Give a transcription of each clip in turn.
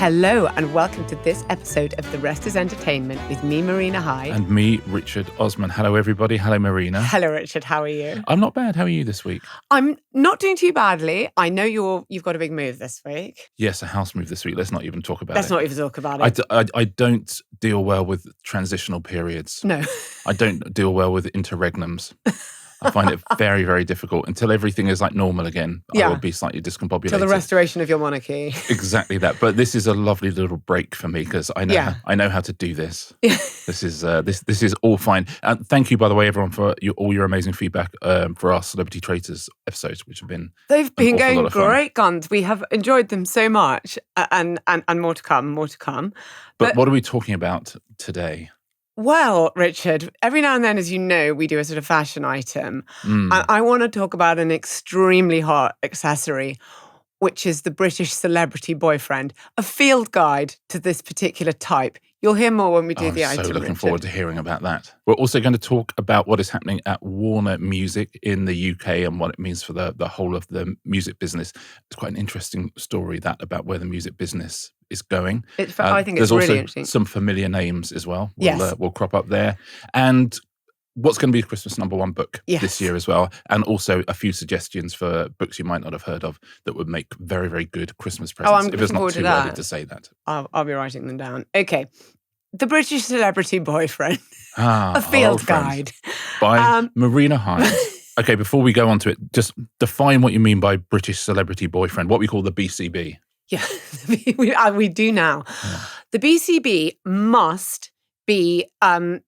Hello and welcome to this episode of The Rest is Entertainment with me, Marina Hyde. And me, Richard Osman. Hello, everybody. Hello, Marina. Hello, Richard. How are you? I'm not bad. How are you this week? I'm not doing too badly. I know you've got a big move this week. Yes, a house move this week. Let's not even talk about Let's it. not even talk about it. I don't deal well with transitional periods. No. I don't deal well with interregnums. I find it very, very difficult. Until everything is like normal again, I will be slightly discombobulated. Till the restoration of your monarchy. Exactly that. But this is a lovely little break for me because I know how to do this. This is all fine. And thank you, by the way, everyone, for all your amazing feedback for our Celebrity Traitors episodes, which have been They've been going great guns. We have enjoyed them so much, and more to come. But what are we talking about today? Well, Richard, every now and then, as you know, we do a sort of fashion item. And I want to talk about an extremely hot accessory, which is the British celebrity boyfriend, a field guide to this particular type. You'll hear more when we do the item, I'm so looking Richard. forward to hearing about that. We're also going to talk about what is happening at Warner Music in the UK and what it means for the whole of the music business. It's quite an interesting story about where the music business is going. I think it's really interesting. There's also some familiar names as well. Yes. Will crop up there. And what's going to be the Christmas #1 book this year as well. And also a few suggestions for books you might not have heard of that would make very, very good Christmas presents. I'm if it's looking not forward too to that. early to say that. I'll be writing them down. Okay. The British celebrity boyfriend. A field guide. By Marina Hyde. Okay, before we go on to it, just define what you mean by British celebrity boyfriend, what we call the BCB. Yeah, we do now. Yeah. The BCB must be in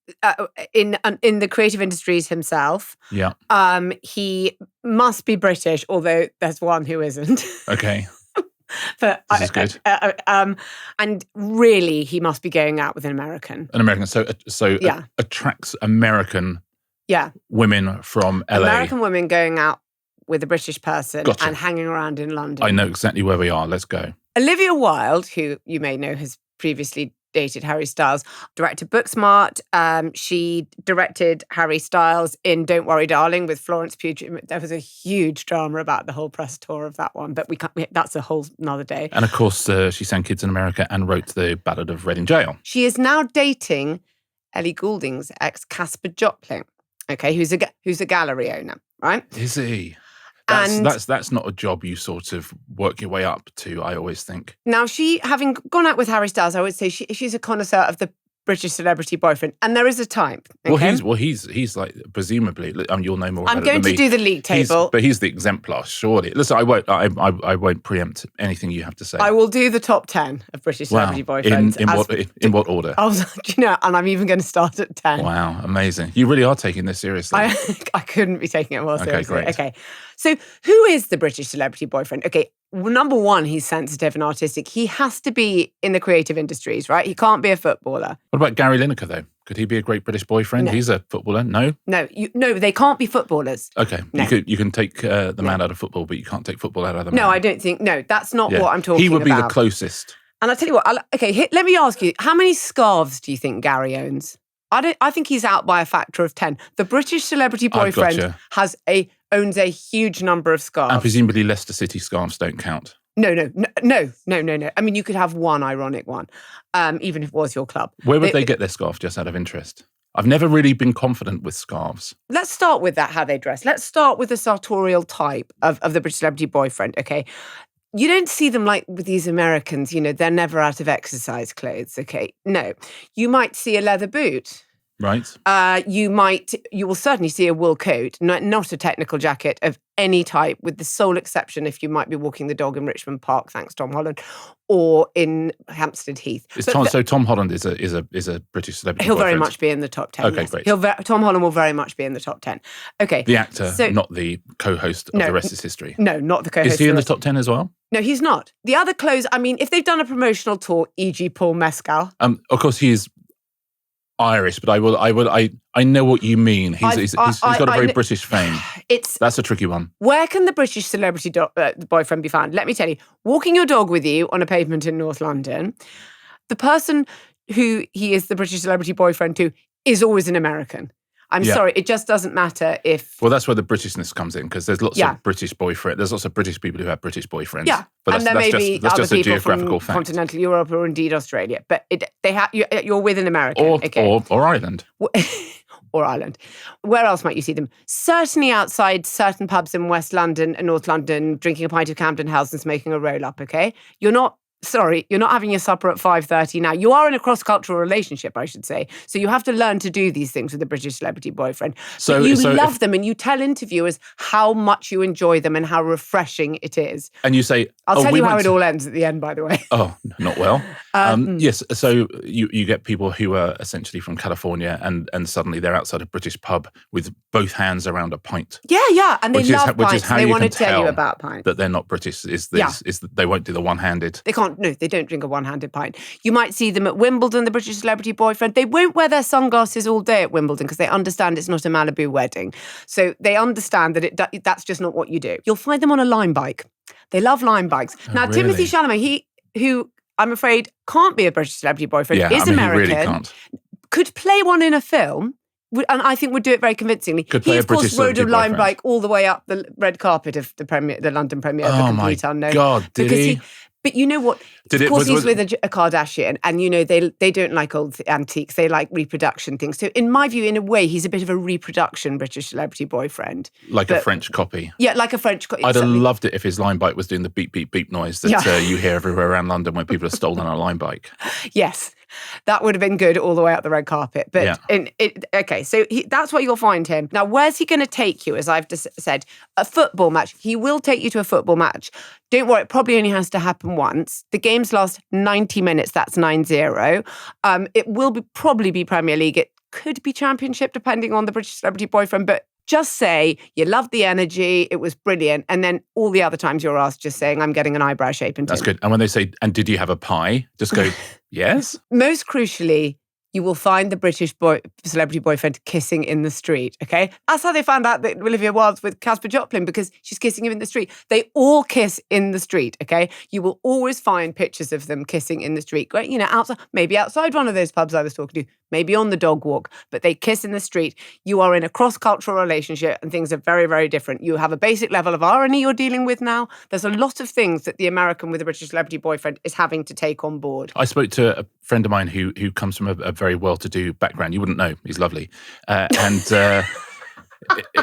the creative industries himself. Yeah. He must be British, although there's one who isn't. Okay. But this is good. And really, he must be going out with an American. An American, so attracts American women from LA. American women going out with a British person and hanging around in London. I know exactly where we are. Let's go. Olivia Wilde, who you may know has previously dated Harry Styles, directed Booksmart. She directed Harry Styles in Don't Worry Darling with Florence Pugh. There was a huge drama about the whole press tour of that one, but that's a whole another day. And of course, she sang Kids in America and wrote the Ballad of Reading Jail. She is now dating Ellie Goulding's ex, Casper Joplin, who's a gallery owner, right? Is he? That's not a job you sort of work your way up to, I always think. Now, she, having gone out with Harry Styles, I would say she's a connoisseur of the British celebrity boyfriend, and there is a type. Okay? Well, he's like presumably. You'll know more. I'm about going it than to do the league table, but he's the exemplar, surely. Listen, I won't preempt anything you have to say. I will do the top 10 of British celebrity boyfriends. In what order? And I'm even going to start at 10. Wow, amazing! You really are taking this seriously. I couldn't be taking it more seriously. Okay, great. Okay, so who is the British celebrity boyfriend? Okay. Number one, he's sensitive and artistic. He has to be in the creative industries, right? He can't be a footballer. What about Gary Lineker, though? Could he be a great British boyfriend? No. He's a footballer. No? No, they can't be footballers. Okay. No. You can take the man out of football, but you can't take football out of the man. No, I don't think. No, that's not what I'm talking about. He would be the closest. And I'll tell you what. Let me ask you, how many scarves do you think Gary owns? I think he's out by a factor of 10. The British celebrity boyfriend owns a huge number of scarves. And presumably Leicester City scarves don't count. No. I mean, you could have one ironic one, even if it was your club. Where would they get their scarf, just out of interest? I've never really been confident with scarves. Let's start with that, how they dress. Let's start with the sartorial type of the British celebrity boyfriend, okay? You don't see them like with these Americans, they're never out of exercise clothes, okay? No. You might see a leather boot. Right. You will certainly see a wool coat, not a technical jacket of any type, with the sole exception if you might be walking the dog in Richmond Park, thanks Tom Holland, or in Hampstead Heath. So Tom Holland is a British celebrity. He'll boyfriend. very much be in the top 10. Okay, yes. great. Tom Holland will very much be in the top 10. Okay. The actor, not the co-host of The Rest is History. No, not the co-host. Is he in the top 10 as well? No, he's not. The other clothes, I mean, if they've done a promotional tour, e.g. Paul Mescal. Of course he is Irish, but I know what you mean. He's got a very British fame. That's a tricky one. Where can the British celebrity boyfriend be found? Let me tell you, walking your dog with you on a pavement in North London, the person who he is the British celebrity boyfriend to is always an American. I'm sorry, it just doesn't matter if... Well, that's where the Britishness comes in, because there's lots of British boyfriends. There's lots of British people who have British boyfriends. Yeah, but and there may be that's other just a people geographical from fact. continental Europe or indeed Australia. But you're with an American. Or Ireland. Or Ireland. Where else might you see them? Certainly outside certain pubs in West London and North London, drinking a pint of Camden Hells and smoking a roll-up, okay? You're not having your supper at 5:30 now. You are in a cross-cultural relationship, I should say. So you have to learn to do these things with a British celebrity boyfriend. But you love them, and you tell interviewers how much you enjoy them and how refreshing it is. And you say... I'll tell you how it all ends at the end, by the way. Oh, not well. Yes, so you get people who are essentially from California and suddenly they're outside a British pub with both hands around a pint. Yeah, and they love pints. Which is how they you want can to tell you tell about pints. that they're not British, is that they won't do the one-handed. They don't drink a one-handed pint. You might see them at Wimbledon, the British celebrity boyfriend. They won't wear their sunglasses all day at Wimbledon because they understand it's not a Malibu wedding. So they understand that that's just not what you do. You'll find them on a Lime bike. They love Lime bikes. Now, really? Timothée Chalamet, who I'm afraid can't be a British celebrity boyfriend, is American. He really can't. Could play one in a film. And I think would do it very convincingly. He, of course, rode a Lime bike all the way up the red carpet of the London premiere of The Complete Unknown. Oh, my God, did he? But you know what? Of course, he's with a Kardashian, and you know they don't like old antiques. They like reproduction things. So, in my view, in a way, he's a bit of a reproduction British celebrity boyfriend, like a French copy. Yeah, like a French copy. I'd have loved it if his Lime bike was doing the beep beep beep noise that you hear everywhere around London when people have stolen a Lime bike. Yes, that would have been good all the way up the red carpet. But so that's where you'll find him. Now, where's he going to take you? As I've just said, a football match. He will take you to a football match. Don't worry, it probably only has to happen once. The games last 90 minutes, that's 9-0. It will probably be Premier League. It could be Championship, depending on the British celebrity boyfriend. But just say you loved the energy, it was brilliant. And then all the other times you're asked, just saying, I'm getting an eyebrow shape. That's good. And when they say, and did you have a pie? Just go, yes. Most crucially, you will find the British celebrity boyfriend kissing in the street, okay? That's how they found out that Olivia Wilde's with Casper Joplin, because she's kissing him in the street. They all kiss in the street, okay? You will always find pictures of them kissing in the street. Great, outside, maybe outside one of those pubs I was talking to, maybe on the dog walk, but they kiss in the street. You are in a cross-cultural relationship and things are very, very different. You have a basic level of irony you're dealing with now. There's a lot of things that the American with a British celebrity boyfriend is having to take on board. I spoke to a friend of mine who comes from a very well-to-do background. You wouldn't know. He's lovely.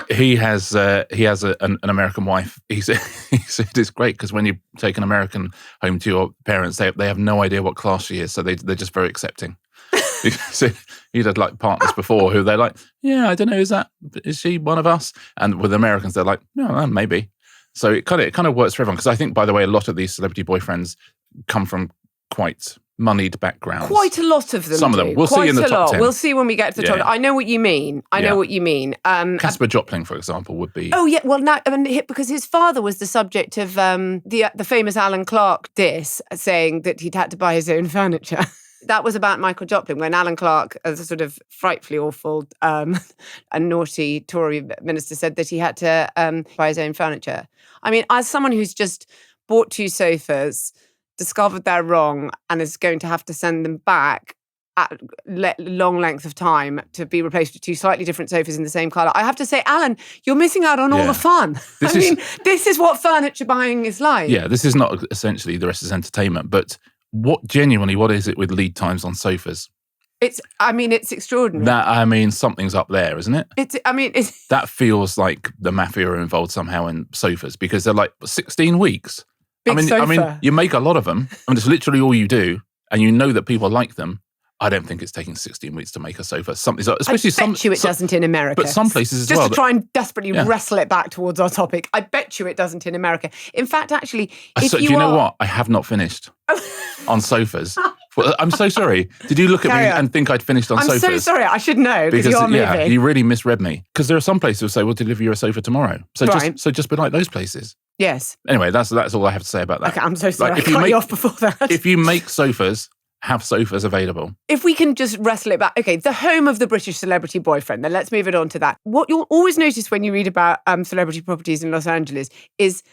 He has an American wife. He said it's great because when you take an American home to your parents, they have no idea what class she is, so they're just very accepting. So he'd had like partners before who they're like, yeah, I don't know, is she one of us? And with Americans, they're like, no, maybe. So it kind of works for everyone. Because I think, by the way, a lot of these celebrity boyfriends come from quite moneyed backgrounds. Quite a lot of them. Some of them. We'll see in the top 10. We'll see when we get to the top 10. I know what you mean. I know what you mean. Casper Joplin, for example, would be... Oh, yeah. Well, now, because his father was the subject of the famous Alan Clark diss, saying that he'd had to buy his own furniture. That was about Michael Joplin, when Alan Clark, as a sort of frightfully awful and naughty Tory minister, said that he had to buy his own furniture. I mean, as someone who's just bought 2 sofas, discovered they're wrong, and is going to have to send them back at long length of time to be replaced with 2 slightly different sofas in the same colour, I have to say, Alan, you're missing out on all the fun. This is what furniture buying is like. Yeah, this is not essentially the rest is entertainment, but what is it with lead times on sofas? It's extraordinary. Something's up there, isn't it? That feels like the mafia are involved somehow in sofas, because they're like 16 weeks. Sofa. You make a lot of them. It's literally all you do, and you know that people like them. I don't think it's taking 16 weeks to make a sofa. It doesn't in America. But some places as just well. Just to try and desperately wrestle it back towards our topic. I bet you it doesn't in America. In fact, actually, do you know what? I have not finished on sofas. Well, I'm so sorry. Did you look at me and think I'd finished on sofas? I'm so sorry. I should know because you're moving. You really misread me. Because there are some places who say, we'll deliver you a sofa tomorrow. So just be like those places. Yes. Anyway, that's all I have to say about that. Okay, I'm so sorry. I cut you off before that. If you make sofas, have sofas available. If we can just wrestle it back. Okay, the home of the British celebrity boyfriend. Then let's move it on to that. What you'll always notice when you read about celebrity properties in Los Angeles is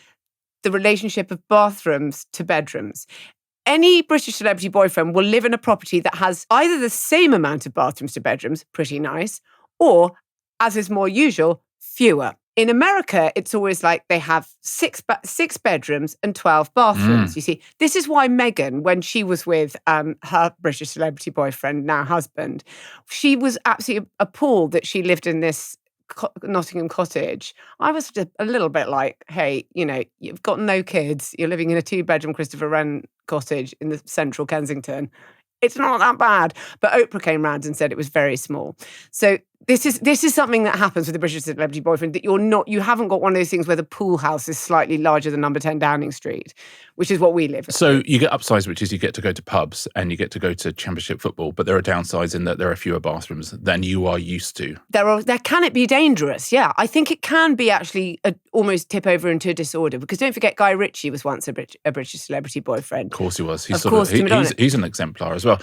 the relationship of bathrooms to bedrooms. Any British celebrity boyfriend will live in a property that has either the same amount of bathrooms to bedrooms, pretty nice, or as is more usual, fewer. In America, it's always like they have six bedrooms and 12 bathrooms. You see, this is why Meghan, when she was with her British celebrity boyfriend, now husband, she was absolutely appalled that she lived in this Nottingham cottage. I was just a little bit like, hey, you've got no kids. You're living in a 2-bedroom Christopher Wren cottage in the central Kensington. It's not that bad. But Oprah came round and said it was very small. So this is something that happens with the British celebrity boyfriend, that you haven't got one of those things where the pool house is slightly larger than number 10 Downing Street, which is what we live in. So you get upsides, which is you get to go to pubs and you get to go to championship football, but there are downsides in that there are fewer bathrooms than you are used to. Can it be dangerous? Yeah, I think it can be actually almost tip over into a disorder, because don't forget Guy Ritchie was once a British celebrity boyfriend. Of course he was. He's an exemplar as well.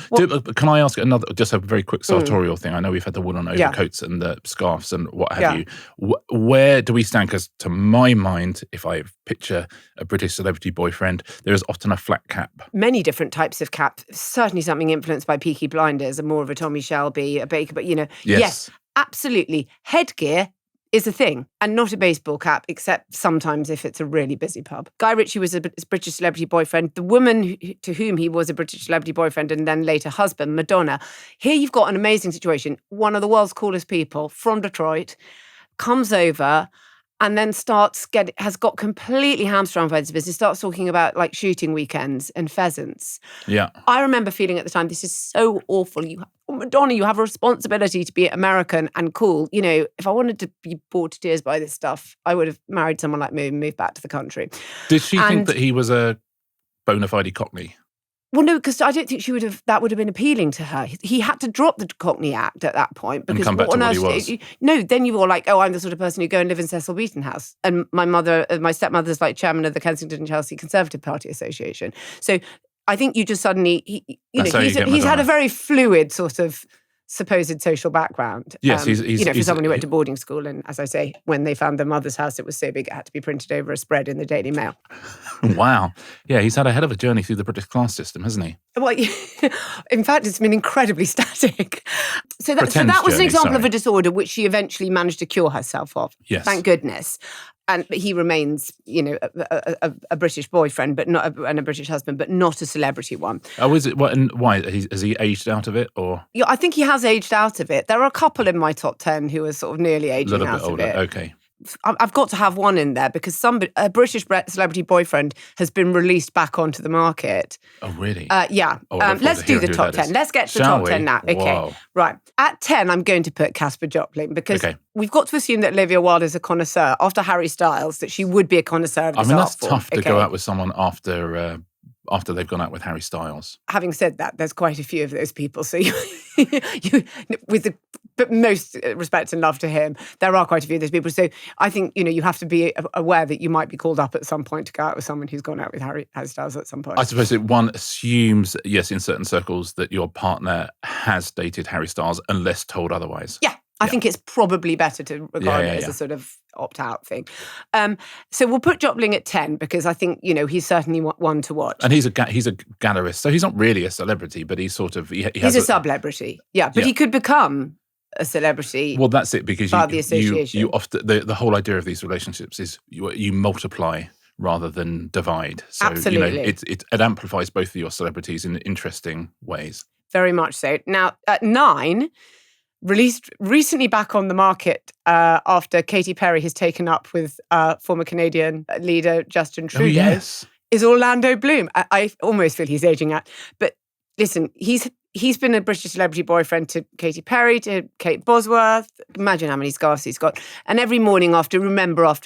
Can I ask just a very quick sartorial thing? I know we've had the wool on overcoats and the scarves and what have you. Where do we stand? Because to my mind, if I picture a British celebrity boyfriend, there is often a flat cap. Many different types of cap. Certainly something influenced by Peaky Blinders and more of a Tommy Shelby, a Baker. But, yes, absolutely. Headgear is a thing, and not a baseball cap, except sometimes if it's a really busy pub. Guy Ritchie was a British celebrity boyfriend. The woman to whom he was a British celebrity boyfriend and then later husband, Madonna. Here you've got an amazing situation. One of the world's coolest people from Detroit comes over and then has got completely hamstrung by this business, starts talking about like shooting weekends and pheasants. Yeah. I remember feeling at the time, this is so awful. Madonna, you have a responsibility to be American and cool. If I wanted to be bored to tears by this stuff, I would have married someone like me and moved back to the country. Did she think that he was a bona fide Cockney? Well, no, because I don't think that would have been appealing to her. He had to drop the Cockney act at that point. Because and come back to what he was. No, then you were like, oh, I'm the sort of person who go and live in Cecil Beaton House. And my stepmother's like chairman of the Kensington and Chelsea Conservative Party Association. So I think you just suddenly, he's had a very fluid sort of supposed social background. Yes, for someone who went to boarding school. And as I say, when they found their mother's house, it was so big it had to be printed over a spread in the Daily Mail. Wow. Yeah, he's had a hell of a journey through the British class system, hasn't he? Well, in fact, it's been incredibly static. So that was an example of a disorder which she eventually managed to cure herself of. Yes. Thank goodness. And he remains, a British boyfriend, and a British husband, but not a celebrity one. Oh, is it? And why? Has he aged out of it, or? Yeah, I think he has aged out of it. There are a couple in my top 10 who are sort of nearly aging out of it. A little bit older. Okay. I've got to have one in there because a British celebrity boyfriend has been released back onto the market. Oh, really? Yeah. Let's do the top 10. Let's get to the top 10 now. Okay. Whoa. Right. At 10, I'm going to put Casper Joplin because we've got to assume that Olivia Wilde is a connoisseur. After Harry Styles, that she would be a connoisseur of this art form. That's tough to go out with someone after they've gone out with Harry Styles. Having said that, there's quite a few of those people. So you with the most respect and love to him, there are quite a few of those people. So I think, you have to be aware that you might be called up at some point to go out with someone who's gone out with Harry Styles at some point. I suppose one assumes, yes, in certain circles, that your partner has dated Harry Styles unless told otherwise. Yeah. I think it's probably better to regard it as a sort of opt-out thing. So we'll put Joplin at 10 because I think, he's certainly one to watch. And he's a gallerist, so he's not really a celebrity, but he's sort of... He's a sub-celebrity, but he could become a celebrity. Well, that's it, because the association. you often the whole idea of these relationships is you multiply rather than divide. So, absolutely. It amplifies both of your celebrities in interesting ways. Very much so. Now, at 9... released recently back on the market after Katy Perry has taken up with former Canadian leader Justin Trudeau, is Orlando Bloom. I almost feel he's aging out. But listen, he's been a British celebrity boyfriend to Katy Perry, to Kate Bosworth. Imagine how many scarves he's got. And every morning after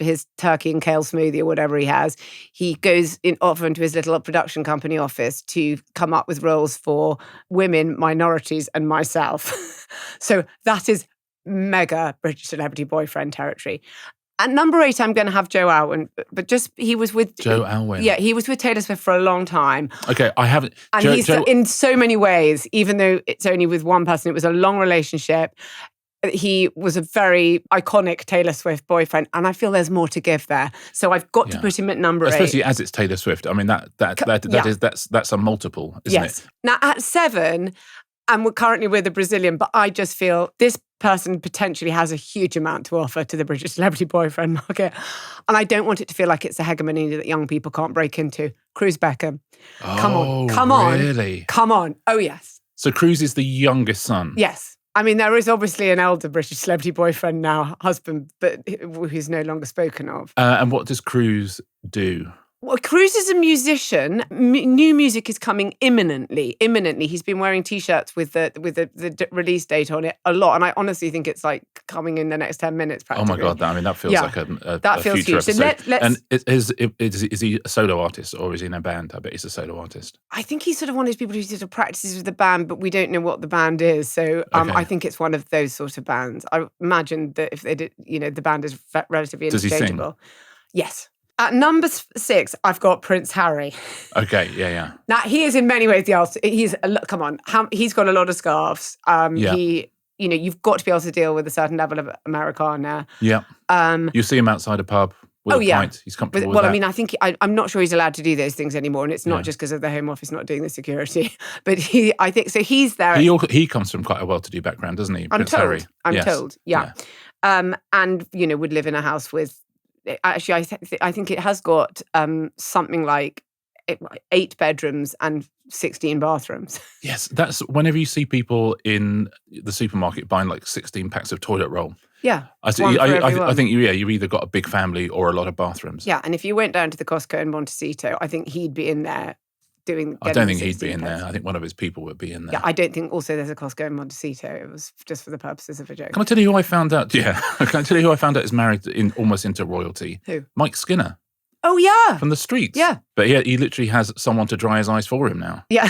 his turkey and kale smoothie or whatever he has, he goes off into his little production company office to come up with roles for women, minorities, and myself. So that is mega British celebrity boyfriend territory. At number 8, I'm going to have Joe Alwyn, but he was with... Joe Alwyn. Yeah, he was with Taylor Swift for a long time. Okay, I haven't... And he's in so many ways, even though it's only with one person, it was a long relationship. He was a very iconic Taylor Swift boyfriend, and I feel there's more to give there. So I've got to put him at number 8. Especially as it's Taylor Swift. I mean, that's a multiple, isn't it? Now, at 7... And we're currently with a Brazilian, but I just feel this person potentially has a huge amount to offer to the British celebrity boyfriend market. And I don't want it to feel like it's a hegemony that young people can't break into. Cruz Beckham. Come on. Really? Come on. Oh, yes. So Cruz is the youngest son? Yes. I mean, there is obviously an elder British celebrity boyfriend now, husband, but who's no longer spoken of. And what does Cruz do? Well, Cruz is a musician. New music is coming imminently. He's been wearing T-shirts with the release date on it a lot, and I honestly think it's like coming in the next 10 minutes. Practically. Oh my god! That feels like that feels future huge. episode. So and is he a solo artist or is he in a band? I bet he's a solo artist. I think he's sort of one of those people who sort of practices with the band, but we don't know what the band is. So I think it's one of those sort of bands. I imagine that if they did, the band is relatively interchangeable. Does he sing? Yes. At number 6, I've got Prince Harry. Okay, yeah. Now, he is in many ways the ultimate. He's got a lot of scarves. You've got to be able to deal with a certain level of Americana. Yeah. You see him outside a pub with a pint. He's comfortable with that. I mean, I think I'm not sure he's allowed to do those things anymore, and it's not just because of the Home Office not doing the security. But I think so. He's there. He comes from quite a well-to-do background, doesn't he? I'm told. Harry. I'm told. Yeah. And would live in a house with. Actually, I think it has got something like 8 bedrooms and 16 bathrooms. Yes, that's whenever you see people in the supermarket buying like 16 packs of toilet roll. Yeah, I think you either got a big family or a lot of bathrooms. Yeah, and if you went down to the Costco in Montecito, I think he'd be in there doing. I don't think he'd be in there. I think one of his people would be in there. Yeah, I don't think also there's a Costco in Montecito. It was just for the purposes of a joke. Can I tell you who I found out? Yeah, can I tell you who I found out is married almost into royalty? Who? Mike Skinner. Oh yeah, from the streets. Yeah, but he literally has someone to dry his eyes for him now. Yeah.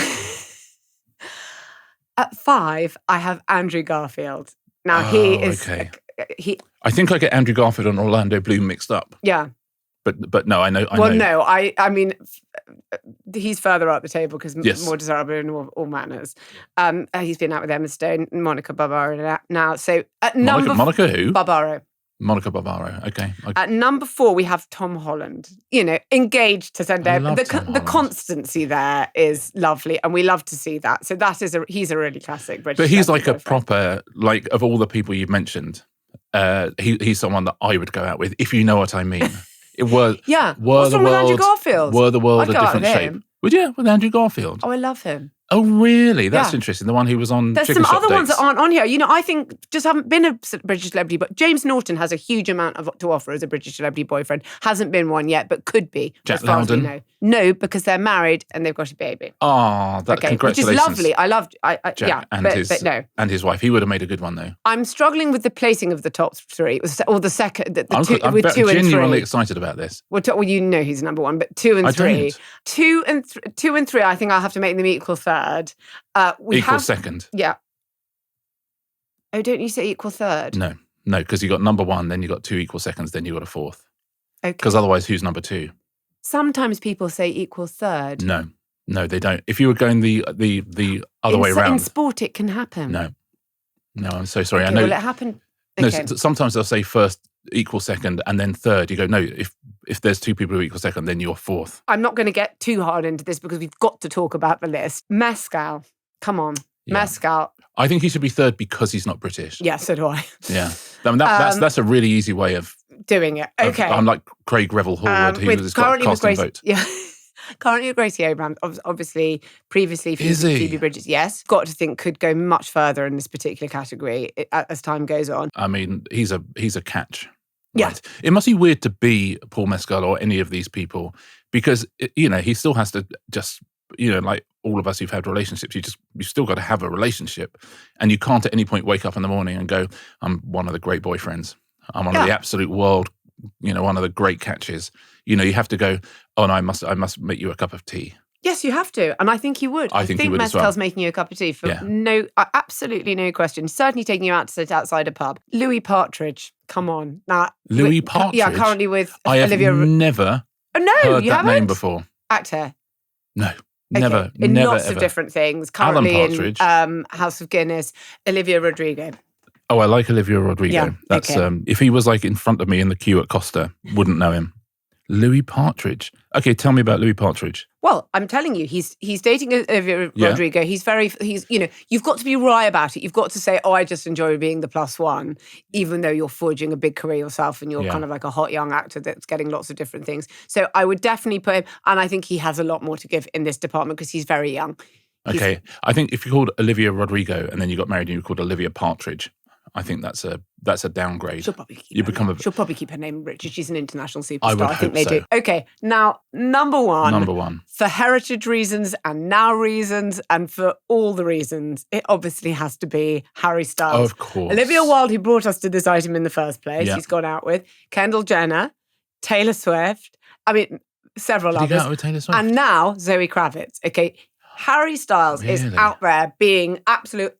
At 5, I have Andrew Garfield. Now he is. Okay. I think I get Andrew Garfield and Orlando Bloom mixed up. Yeah. But no, I know. No, I mean, he's further up the table because more desirable in all manners. He's been out with Emma Stone, Monica Barbaro now. So at number Monica who? Barbaro. Monica Barbaro. Okay. At number 4, we have Tom Holland. Engaged to send out. The constancy there is lovely, and we love to see that. So he's a really classic British. But he's like a proper, like of all the people you've mentioned, he's someone that I would go out with, if you know what I mean. What's wrong with Andrew Garfield? Were the world a different shape? Would you? With Andrew Garfield? Oh, I love him. Oh, really? That's interesting. The one who was on There's Chicken some Shop other Dates. ones that aren't on here. I think just haven't been a British celebrity, but James Norton has a huge amount to offer as a British celebrity boyfriend. Hasn't been one yet, but could be. Jack as far Lowden? As we know. No, because they're married and they've got a baby. Oh, congratulations. Which is lovely. I loved Jack but no. And his wife. He would have made a good one, though. I'm struggling with the placing of the top 3, or the second, I'm 2 and 3. Genuinely excited about this. Well, you know he's number 1, but 2 and 3. 2 and 3, I think I'll have to make them equal third. Equal second. Yeah. Oh, don't you say equal third? No, because you got number 1, then you got 2 equal seconds, then you got a 4th. Okay. Because otherwise, who's number 2? Sometimes people say equal third. No, they don't. If you were going the other way around. In sport, it can happen. No, I'm so sorry. Okay, I know. Well, it happened. Okay. No, sometimes they'll say first equal second and then third. You go, no, if there's 2 people who equal second, then you're 4th. I'm not going to get too hard into this because we've got to talk about the list. Mescal. Come on. Yeah. Mescal. I think he should be 3rd because he's not British. Yeah, so do I. Yeah. I mean, that's a really easy way of doing it. Okay. I'm like Craig Revel Horwood, who was casting vote. Yeah. Currently with Gracie Abrams, obviously previously Phoebe Bridgers, yes. Got to think could go much further in this particular category as time goes on. I mean, he's a catch. Yeah. Right? It must be weird to be Paul Mescal or any of these people because, he still has to just, like all of us who've had relationships, you've still got to have a relationship and you can't at any point wake up in the morning and go, I'm one of the great boyfriends. I'm one of the absolute world, one of the great catches. You have to go, oh no, I must make you a cup of tea. Yes, you have to. And I think you would. I think you would as well. Mescal's making you a cup of tea for absolutely no question. Certainly taking you out to sit outside a pub. Louis Partridge, come on. Now, Louis Partridge? Yeah, currently with Olivia. I have never heard that name before. Actor. No. Okay. Never, in never, lots ever. of different things. Currently Alan Partridge. In House of Guinness, Olivia Rodrigo. Oh, I like Olivia Rodrigo. Yeah, That's if he was like in front of me in the queue at Costa, wouldn't know him. Louis Partridge. Okay, tell me about Louis Partridge. Well, I'm telling you, he's dating Olivia Rodrigo. He's you've got to be wry about it. You've got to say, oh, I just enjoy being the plus one, even though you're forging a big career yourself and you're kind of like a hot young actor that's getting lots of different things. So I would definitely put him, and I think he has a lot more to give in this department because he's very young. Okay, I think if you called Olivia Rodrigo and then you got married and you called Olivia Partridge, I think that's a downgrade. She'll probably keep her name Richard. She's an international superstar. I think they do. Okay, now number one. For heritage reasons and now reasons and for all the reasons, it obviously has to be Harry Styles. Oh, of course. Olivia Wilde, who brought us to this item in the first place, he's gone out with Kendall Jenner, Taylor Swift. I mean, several others. Did he go out with Taylor Swift? And now Zoe Kravitz. Okay. Harry Styles is out there being absolute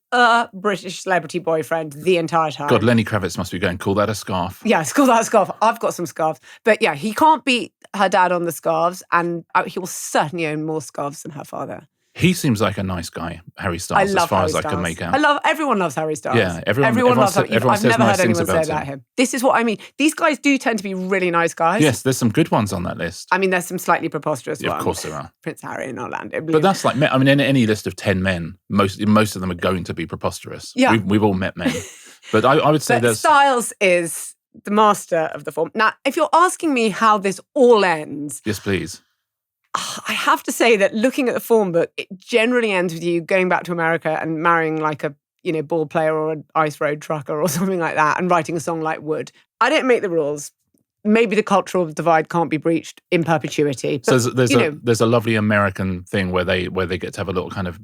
British celebrity boyfriend the entire time. God, Lenny Kravitz must be going, call that a scarf. Yes, call that a scarf. I've got some scarves. But yeah, he can't beat her dad on the scarves, and he will certainly own more scarves than her father. He seems like a nice guy, Harry Styles, as far as I can make out. Everyone loves Harry Styles. Yeah, everyone loves him. I've never heard anyone say about about him. This is what I mean. These guys do tend to be really nice guys. Yes, there's some good ones on that list. I mean, there's some slightly preposterous ones. Of course there are. Prince Harry and Orlando Bloom. But that's like, I mean, in any list of 10 men, most of them are going to be preposterous. Yeah. We've all met men. But I would say that Styles is the master of the form. Now, if you're asking me how this all ends... Yes, please. I have to say that looking at the form book, it generally ends with you going back to America and marrying like a ball player or an ice road trucker or something like that and writing a song like Wood. I don't make the rules. Maybe the cultural divide can't be breached in perpetuity. But, so there's a lovely American thing where they get to have a little kind of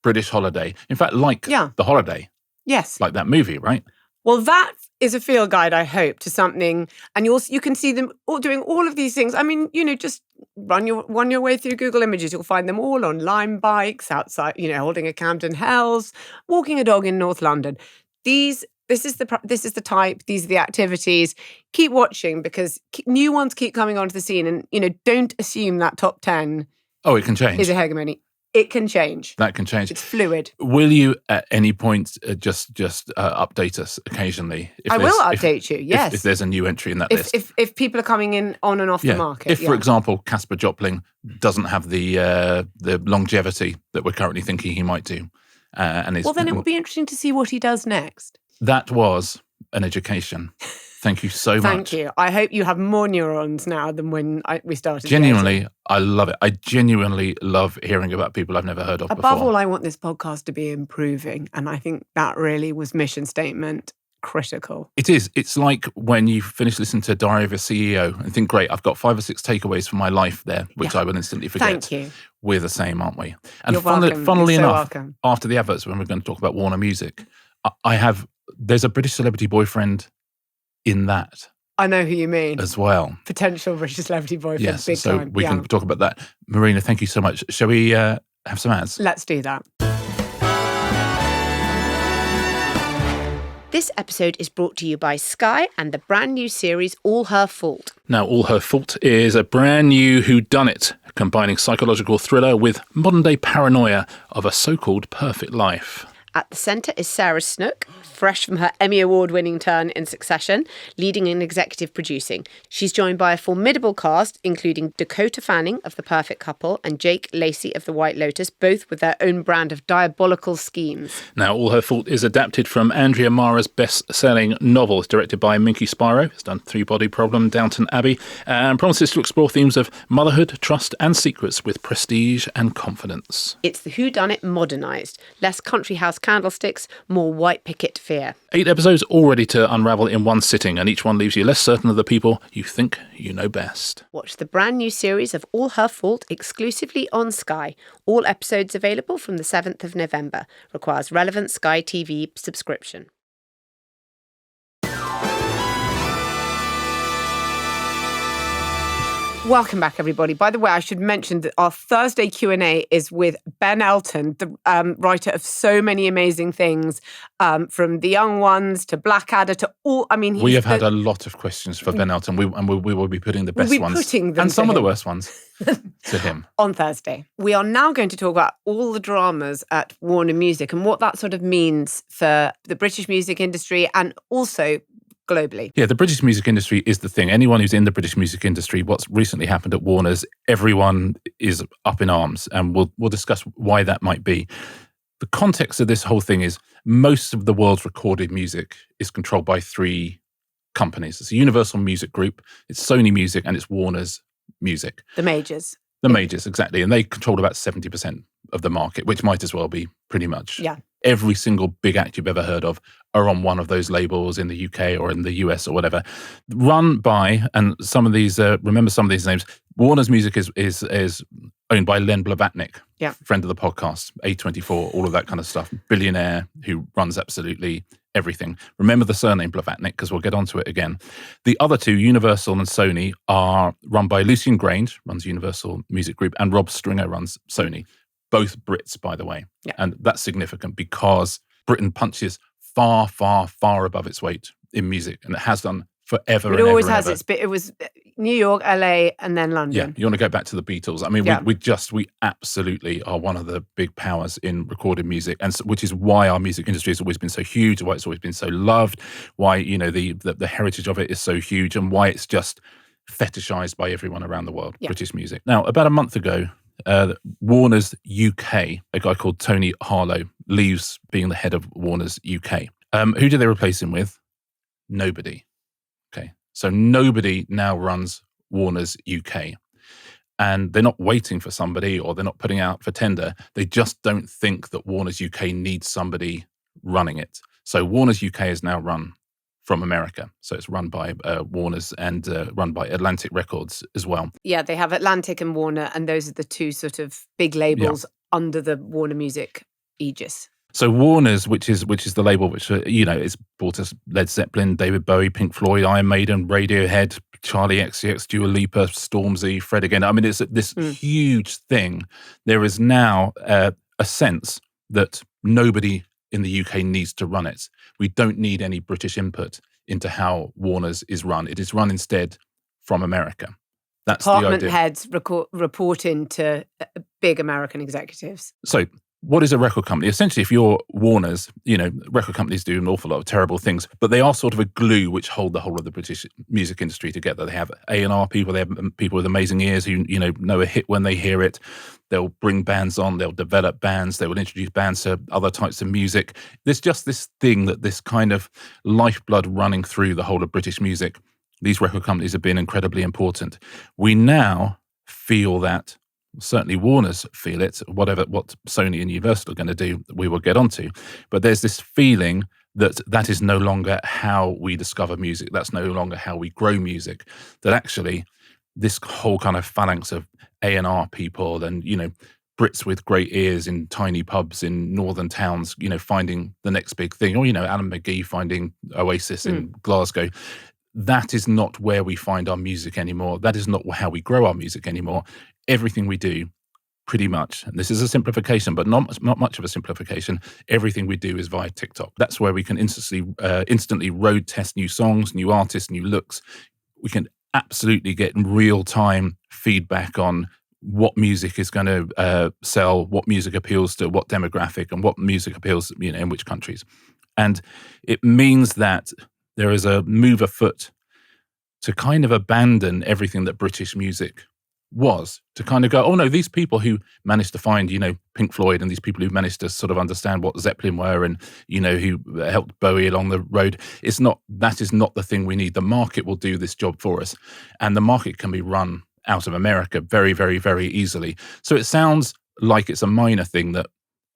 British holiday. In fact, like The Holiday. Yes. Like that movie, right? Well, that is a field guide, I hope, to something. And you can see them all doing all of these things. I mean, just run your way through Google Images. You'll find them all on Lime bikes, outside, holding a Camden Hells, walking a dog in North London. This is the type, these are the activities. Keep watching because new ones keep coming onto the scene. And, don't assume that top 10 it can change. Is a hegemony. It can change. That can change. It's fluid. Will you at any point just update us occasionally? I will update you, yes. If there's a new entry in that list. If people are coming in on and off the market. If, for example, Casper Jopling doesn't have the longevity that we're currently thinking he might do. Then it will be interesting to see what he does next. That was an education. Thank you so much. Thank you. I hope you have more neurons now than when we started. Genuinely, I love it. I genuinely love hearing about people I've never heard of before. Above all, I want this podcast to be improving. And I think that really was mission statement critical. It is. It's like when you finish listening to Diary of a CEO and think, great, I've got 5 or 6 takeaways for my life there, which I will instantly forget. Thank you. We're the same, aren't we? And You're funnily enough, after the adverts, when we're going to talk about Warner Music, there's a British celebrity boyfriend in that. I know who you mean. As well. Potential British celebrity boyfriend. Yes, big so time. we can talk about that. Marina, thank you so much. Shall we have some ads? Let's do that. This episode is brought to you by Sky and the brand new series All Her Fault. Now, All Her Fault is a brand new whodunit, combining psychological thriller with modern-day paranoia of a so-called perfect life. At the centre is Sarah Snook, fresh from her Emmy Award-winning turn in Succession, leading and executive producing. She's joined by a formidable cast, including Dakota Fanning of The Perfect Couple and Jake Lacey of The White Lotus, both with their own brand of diabolical schemes. Now, All Her Fault is adapted from Andrea Mara's best-selling novel. It's directed by Minky Spiro. It's done Three-Body Problem, Downton Abbey, and promises to explore themes of motherhood, trust and secrets with prestige and confidence. It's the whodunit modernised. Less country house candlesticks, more white picket fear. 8 episodes all ready to unravel in one sitting, and each one leaves you less certain of the people you think you know best. Watch the brand new series of All Her Fault exclusively on Sky. All episodes available from the 7th of November. Requires relevant Sky TV subscription. Welcome back, everybody. By the way, I should mention that our Thursday Q&A is with Ben Elton, the writer of so many amazing things, from The Young Ones to Blackadder to all. I mean, we have had a lot of questions for Ben Elton. We will be putting the best ones and some of the worst ones to him on Thursday. We are now going to talk about all the dramas at Warner Music and what that sort of means for the British music industry and also globally. Yeah, the British music industry is the thing. Anyone who's in the British music industry, what's recently happened at Warner's, everyone is up in arms, and we'll discuss why that might be. The context of this whole thing is most of the world's recorded music is controlled by three companies. It's a Universal Music Group, it's Sony Music, and it's Warner's Music. The majors. The majors, exactly. And they control about 70% of the market, which might as well be pretty much. Yeah. Every single big act you've ever heard of are on one of those labels in the UK or in the US or whatever. Run by, and some of these, remember some of these names, Warner's Music is owned by Len Blavatnik, friend of the podcast, A24, all of that kind of stuff. Billionaire who runs absolutely everything. Remember the surname Blavatnik, because we'll get onto it again. The other two, Universal and Sony, are run by Lucian Grange, runs Universal Music Group, and Rob Stringer runs Sony. Both Brits, by the way. Yeah. And that's significant because Britain punches far, far, far above its weight in music, and it has done forever. It always has. It was New York, LA, and then London. Yeah, you want to go back to the Beatles. I mean, we absolutely are one of the big powers in recorded music, and which is why our music industry has always been so huge, why it's always been so loved, why the heritage of it is so huge, and why it's just fetishized by everyone around the world. British music. Now, about a month ago, Warner's UK, a guy called Tony Harlow, leaves being the head of Warner's UK. Who do they replace him with? Nobody. Okay, so nobody now runs Warner's UK. And they're not waiting for somebody, or they're not putting out for tender. They just don't think that Warner's UK needs somebody running it. So Warner's UK is now run from America. So it's run by Warner's and run by Atlantic Records as well. Yeah, they have Atlantic and Warner, and those are the two sort of big labels under the Warner Music aegis. So Warner's, which is the label which it's bought us Led Zeppelin, David Bowie, Pink Floyd, Iron Maiden, Radiohead, Charlie XCX, Dua Lipa, Stormzy, Fred again. I mean, it's this huge thing. There is now a sense that nobody in the UK needs to run it. We don't need any British input into how Warner's is run. It is run instead from America. That's Department the idea. Heads report into big American executives. So what is a record company? Essentially, if you're Warner's, record companies do an awful lot of terrible things, but they are sort of a glue which hold the whole of the British music industry together. They have A&R people, they have people with amazing ears who, know a hit when they hear it. They'll bring bands on, they'll develop bands, they will introduce bands to other types of music. There's just this thing that this kind of lifeblood running through the whole of British music. These record companies have been incredibly important. We now feel that, certainly Warner's feel it, what Sony and Universal are going to do, we will get onto. But there's this feeling that is no longer how we discover music. That's no longer how we grow music. That actually this whole kind of phalanx of A&R people and, Brits with great ears in tiny pubs in northern towns, finding the next big thing. Or, Alan McGee finding Oasis in Glasgow. That is not where we find our music anymore. That is not how we grow our music anymore. Everything we do, pretty much, and this is a simplification, but not much of a simplification, everything we do is via TikTok. That's where we can instantly road test new songs, new artists, new looks. We can absolutely get real-time feedback on what music is going to sell, what music appeals to what demographic, and what music appeals, in which countries. And it means that there is a move afoot to kind of abandon everything that British music was, to kind of go, oh no, these people who managed to find, Pink Floyd, and these people who managed to sort of understand what Zeppelin were, and, who helped Bowie along the road, that is not the thing we need. The market will do this job for us. And the market can be run out of America very, very, very easily. So it sounds like it's a minor thing that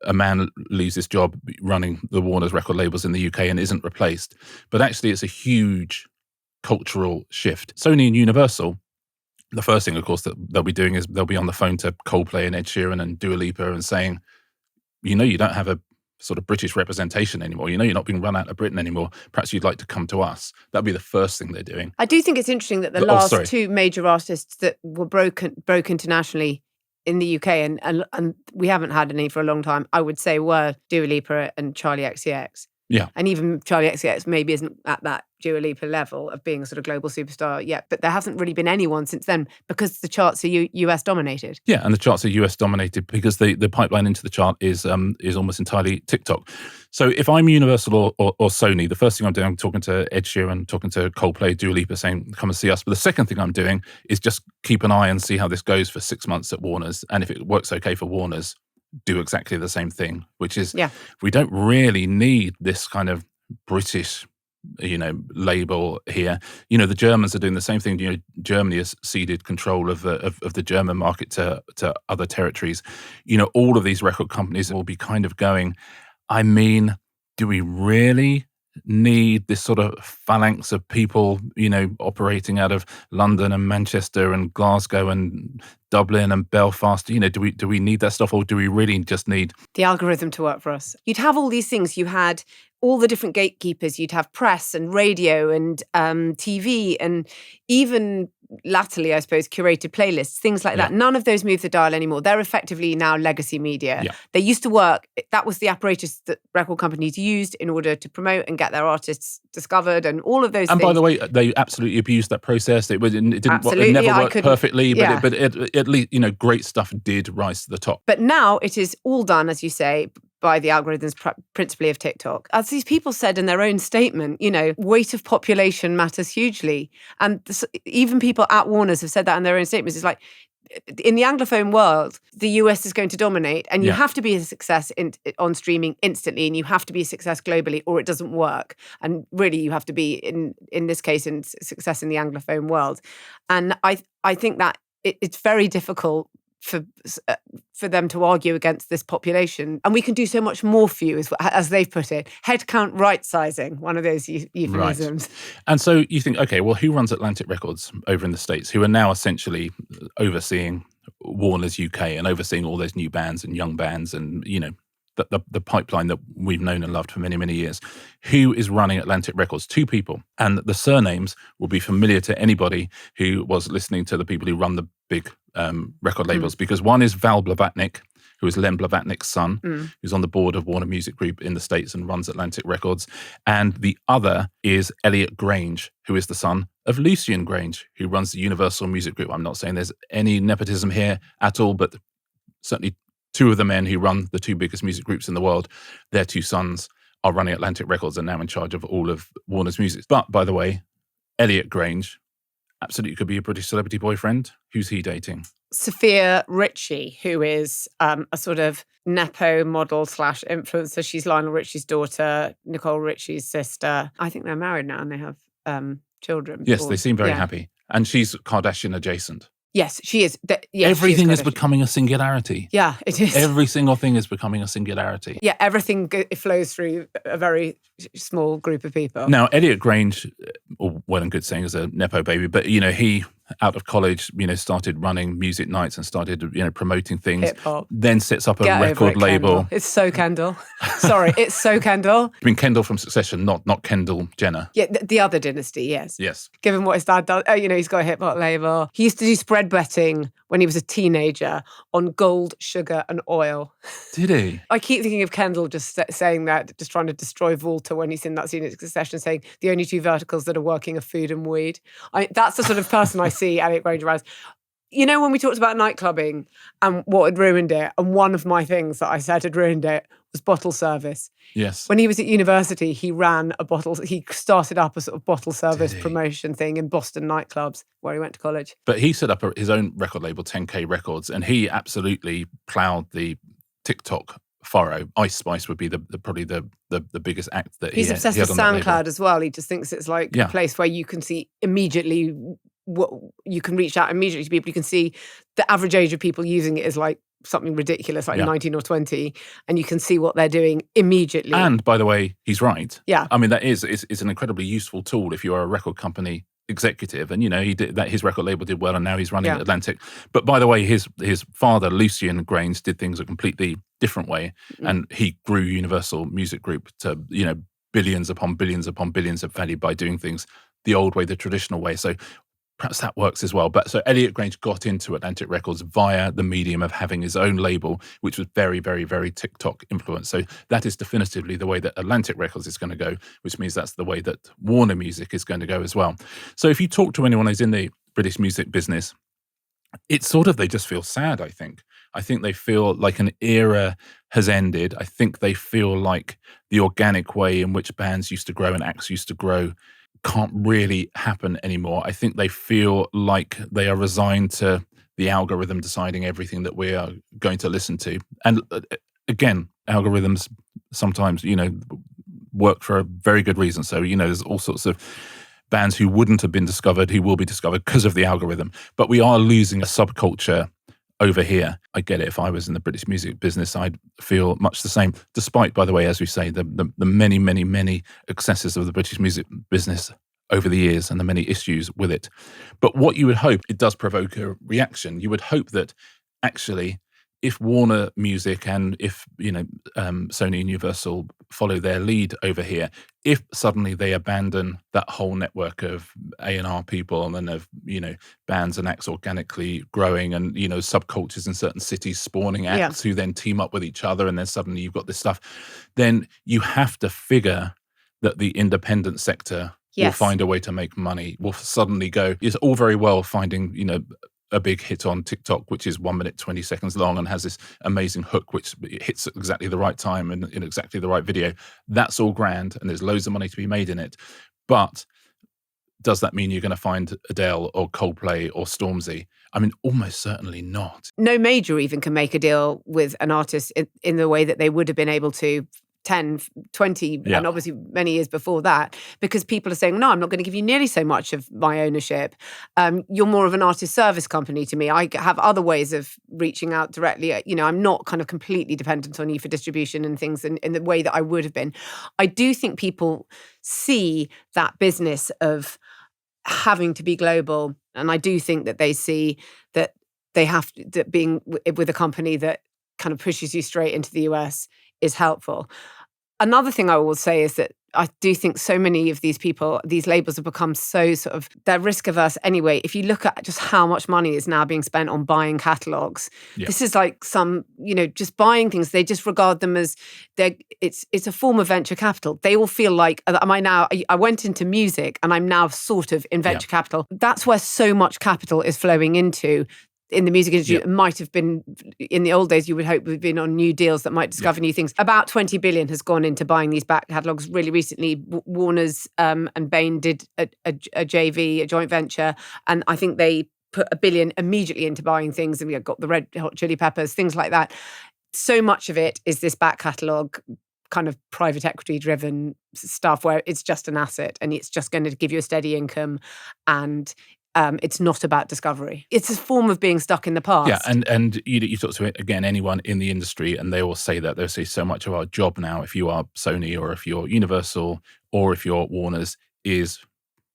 a man leaves his job running the Warner's record labels in the UK and isn't replaced. But actually it's a huge cultural shift. Sony and Universal, the first thing, of course, that they'll be doing is they'll be on the phone to Coldplay and Ed Sheeran and Dua Lipa and saying, you don't have a sort of British representation anymore. You're not being run out of Britain anymore. Perhaps you'd like to come to us. That'd be the first thing they're doing. I do think it's interesting that the last two major artists that were broke internationally in the UK, and we haven't had any for a long time, I would say, were Dua Lipa and Charlie XCX. Yeah. And even Charlie XCX maybe isn't at that Dua Lipa level of being a sort of global superstar yet, but there hasn't really been anyone since then because the charts are US dominated. Yeah, and the charts are US dominated because the pipeline into the chart is almost entirely TikTok. So if I'm Universal or Sony, the first thing I'm doing, I'm talking to Ed Sheeran, talking to Coldplay, Dua Lipa, saying, come and see us. But the second thing I'm doing is just keep an eye and see how this goes for 6 months at Warner's. And if it works okay for Warner's, do exactly the same thing, which is we don't really need this kind of British label here. The Germans are doing the same thing. Germany has ceded control of the German market to other territories. All of these record companies will be kind of going, I mean, do we really need this sort of phalanx of people, operating out of London and Manchester and Glasgow and Dublin and Belfast? Do we need that stuff, or do we really just need the algorithm to work for us? You'd have all these things. You had all the different gatekeepers. You'd have press and radio and TV and even latterly, I suppose, curated playlists, things like that. None of those move the dial anymore. They're effectively now legacy media. Yeah. They used to work. That was the apparatus that record companies used in order to promote and get their artists discovered and all of those things. And by the way, they absolutely abused that process. It never worked perfectly, but at least, great stuff did rise to the top. But now it is all done, as you say, by the algorithms principally of TikTok. As these people said in their own statement, weight of population matters hugely. And even people at Warner's have said that in their own statements. It's like, in the Anglophone world, the US is going to dominate, and you have to be a success on streaming instantly, and you have to be a success globally, or it doesn't work. And really, you have to be, in this case, in success in the Anglophone world. And I think that it's very difficult for them to argue against this population. And we can do so much more for you, as they've put it. Headcount right-sizing, one of those euphemisms. Right. And so you think, okay, well, who runs Atlantic Records over in the States, who are now essentially overseeing Warner's UK and overseeing all those new bands and young bands and, the pipeline that we've known and loved for many, many years? Who is running Atlantic Records? 2 people. And the surnames will be familiar to anybody who was listening to the people who run the big record labels, because one is Val Blavatnik, who is Len Blavatnik's son, who's on the board of Warner Music Group in the States and runs Atlantic Records. And the other is Elliot Grange, who is the son of Lucian Grange, who runs the Universal Music Group. I'm not saying there's any nepotism here at all, but certainly 2 of the men who run the 2 biggest music groups in the world, their 2 sons are running Atlantic Records and now in charge of all of Warner's music. But, by the way, Elliot Grange absolutely could be a British celebrity boyfriend. Who's he dating? Sophia Richie, who is a sort of nepo model / influencer. She's Lionel Richie's daughter, Nicole Richie's sister. I think they're married now and they have children. Yes, they seem very happy. And she's Kardashian adjacent. Yes, she is. Everything is becoming a singularity. Yeah, it is. Every single thing is becoming a singularity. Yeah, everything flows through a very small group of people. Now, Elliot Grange, well and good saying as a nepo baby, but, he, out of college, started running music nights and started, promoting things. Hip-hop. Then sets up a record label. Kendall. It's so Kendall. Sorry, it's so Kendall. I mean, Kendall from Succession, not Kendall Jenner. Yeah, the other dynasty, yes. Yes. Given what his dad does, he's got a hip-hop label. He used to do spread betting when he was a teenager on gold, sugar and oil. Did he? I keep thinking of Kendall just saying that, just trying to destroy Volta when he's in that scene in Succession, saying the only 2 verticals that are working are food and weed. That's the sort of person I see Elliot Grange as. When we talked about nightclubbing and what had ruined it, and one of my things that I said had ruined it was bottle service. Yes. When he was at university, he started up a sort of bottle service promotion thing in Boston nightclubs where he went to college. But he set up his own record label, 10K Records, and he absolutely ploughed the TikTok furrow. Ice Spice would be probably the biggest act that he's obsessed with SoundCloud as well. He just thinks it's like a place where you can see immediately what you can reach out immediately to people. You can see the average age of people using it is like something ridiculous, like 19 or 20, and you can see what they're doing immediately. And by the way, he's right. Yeah. I mean, it's an incredibly useful tool if you are a record company executive, and he did that. His record label did well, and now he's running Atlantic. But by the way, his father, Lucian Grange, did things a completely different way, and he grew Universal Music Group to billions upon billions upon billions of value by doing things the old way, the traditional way. So perhaps that works as well. But so Elliot Grange got into Atlantic Records via the medium of having his own label, which was very, very, very TikTok influenced. So that is definitively the way that Atlantic Records is going to go, which means that's the way that Warner Music is going to go as well. So if you talk to anyone who's in the British music business, it's sort of, they just feel sad, I think. I think they feel like an era has ended. I think they feel like the organic way in which bands used to grow and acts used to grow can't really happen anymore. I think they feel like they are resigned to the algorithm deciding everything that we are going to listen to. And again, algorithms sometimes, work for a very good reason. So, there's all sorts of bands who wouldn't have been discovered, who will be discovered because of the algorithm. But we are losing a subculture over here. I get it. If I was in the British music business, I'd feel much the same, despite, by the way, as we say, the many, many, many excesses of the British music business over the years and the many issues with it. But what you would hope, it does provoke a reaction. You would hope that actually, if Warner Music and if Sony and Universal follow their lead over here, if suddenly they abandon that whole network of A&R people and then of bands and acts organically growing and subcultures in certain cities spawning acts who then team up with each other, and then suddenly you've got this stuff, then you have to figure that the independent sector will find a way to make money. Will suddenly go, it's all very well finding a big hit on TikTok, which is 1 minute, 20 seconds long and has this amazing hook, which hits at exactly the right time and in exactly the right video. That's all grand. And there's loads of money to be made in it. But does that mean you're going to find Adele or Coldplay or Stormzy? I mean, almost certainly not. No major even can make a deal with an artist in the way that they would have been able to 10, 20, and obviously many years before that, because people are saying, no, I'm not going to give you nearly so much of my ownership. You're more of an artist service company to me. I have other ways of reaching out directly. I'm not kind of completely dependent on you for distribution and things in the way that I would have been. I do think people see that business of having to be global. And I do think that they see that they have to, that being with a company that kind of pushes you straight into the US is helpful. Another thing I will say is that I do think so many of these people, these labels have become so sort of, they're risk averse anyway. If you look at just how much money is now being spent on buying catalogs, this is like some, just buying things. They just regard them as, it's a form of venture capital. They all feel like, I went into music and I'm now sort of in venture capital. That's where so much capital is flowing into. In the music industry, it might have been, in the old days, you would hope we've been on new deals that might discover new things. About 20 billion has gone into buying these back catalogues really recently. Warner's and Bain did a JV, a joint venture, and I think they put $1 billion immediately into buying things, and we got the Red Hot Chili Peppers, things like that. So much of it is this back catalogue kind of private equity driven stuff where it's just an asset and it's just going to give you a steady income, and it's not about discovery. It's a form of being stuck in the past. Yeah, and you talk to, again, anyone in the industry, and they all say that. They'll say so much of our job now, if you are Sony or if you're Universal or if you're Warner's, is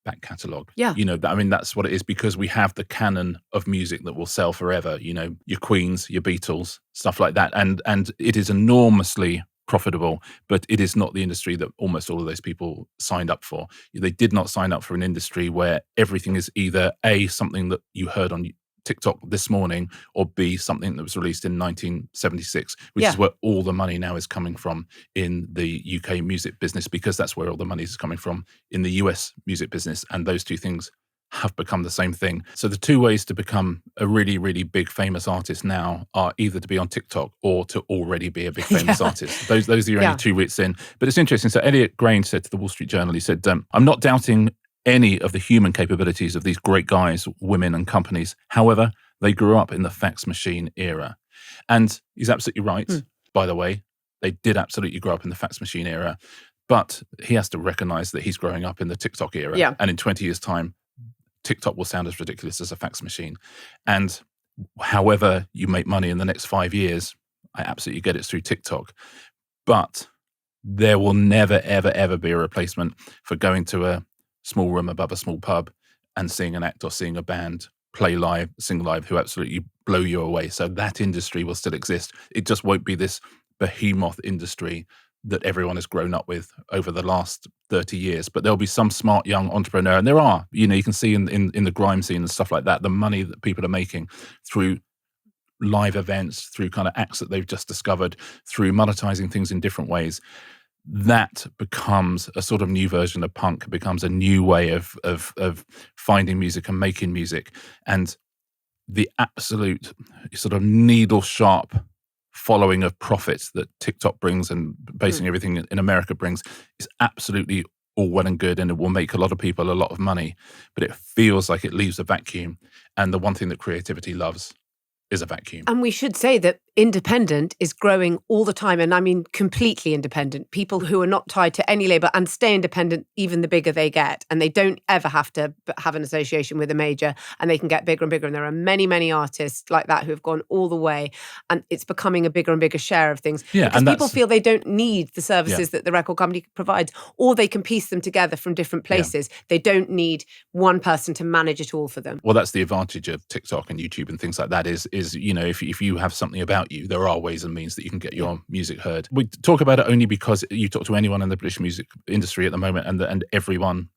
back catalogue. Yeah. That's what it is, because we have the canon of music that will sell forever. Your Queens, your Beatles, stuff like that. And it is enormously profitable, but it is not the industry that almost all of those people signed up for. They did not sign up for an industry where everything is either A, something that you heard on TikTok this morning, or B, something that was released in 1976, which is where all the money now is coming from in the UK music business, because that's where all the money is coming from in the US music business. And those two things have become the same thing. So the two ways to become a really, really big famous artist now are either to be on TikTok or to already be a big famous artist. Those are your only two routes in. But it's interesting. So Elliot Grange said to the Wall Street Journal, he said, I'm not doubting any of the human capabilities of these great guys, women and companies. However, they grew up in the fax machine era. And he's absolutely right, by the way. They did absolutely grow up in the fax machine era. But he has to recognize that he's growing up in the TikTok era. Yeah. And in 20 years' time, TikTok will sound as ridiculous as a fax machine. And however you make money in the next 5 years, I absolutely get it through TikTok. But there will never, ever, ever be a replacement for going to a small room above a small pub and seeing an act or seeing a band play live, sing live, who absolutely blow you away. So that industry will still exist. It just won't be this behemoth industry that everyone has grown up with over the last 30 years. But there'll be some smart young entrepreneur, and there are, you can see in the grime scene and stuff like that, the money that people are making through live events, through kind of acts that they've just discovered, through monetizing things in different ways. That becomes a sort of new version of punk. It becomes a new way of finding music and making music. And the absolute sort of needle sharp following of profits that TikTok brings and basing everything in America brings is absolutely all well and good, and it will make a lot of people a lot of money, but it feels like it leaves a vacuum. And the one thing that creativity loves is a vacuum. And we should say that independent is growing all the time. And I mean, completely independent. People who are not tied to any label and stay independent, even the bigger they get. And they don't ever have to have an association with a major, and they can get bigger and bigger. And there are many, many artists like that who have gone all the way. And it's becoming a bigger and bigger share of things. Yeah, because people feel they don't need the services that the record company provides, or they can piece them together from different places. Yeah. They don't need one person to manage it all for them. Well, that's the advantage of TikTok and YouTube and things like that is if you have something about you, there are ways and means that you can get your music heard. We talk about it only because you talk to anyone in the British music industry at the moment, and everyone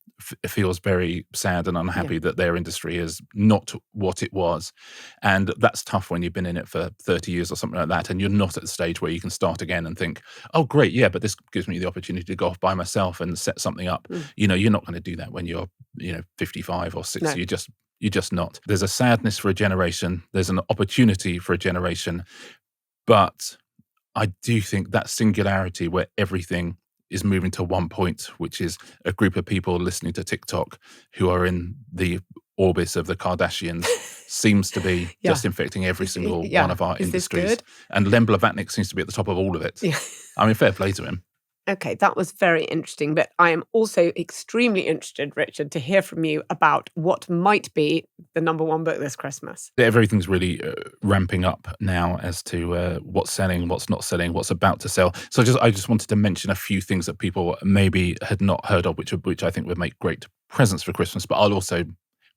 feels very sad and unhappy that their industry is not what it was. And that's tough when you've been in it for 30 years or something like that, and you're not at the stage where you can start again and think, oh, great, yeah, but this gives me the opportunity to go off by myself and set something up. You're not going to do that when you're 55 or 60. No. You're just not. There's a sadness for a generation. There's an opportunity for a generation. But I do think that singularity where everything is moving to one point, which is a group of people listening to TikTok who are in the orbit of the Kardashians, seems to be just infecting every single one of our industries. Good? And Len Blavatnik seems to be at the top of all of it. Yeah. I mean, fair play to him. Okay, that was very interesting. But I am also extremely interested, Richard, to hear from you about what might be the number one book this Christmas. Everything's really ramping up now as to what's selling, what's not selling, what's about to sell. So I just wanted to mention a few things that people maybe had not heard of, which I think would make great presents for Christmas. But I'll also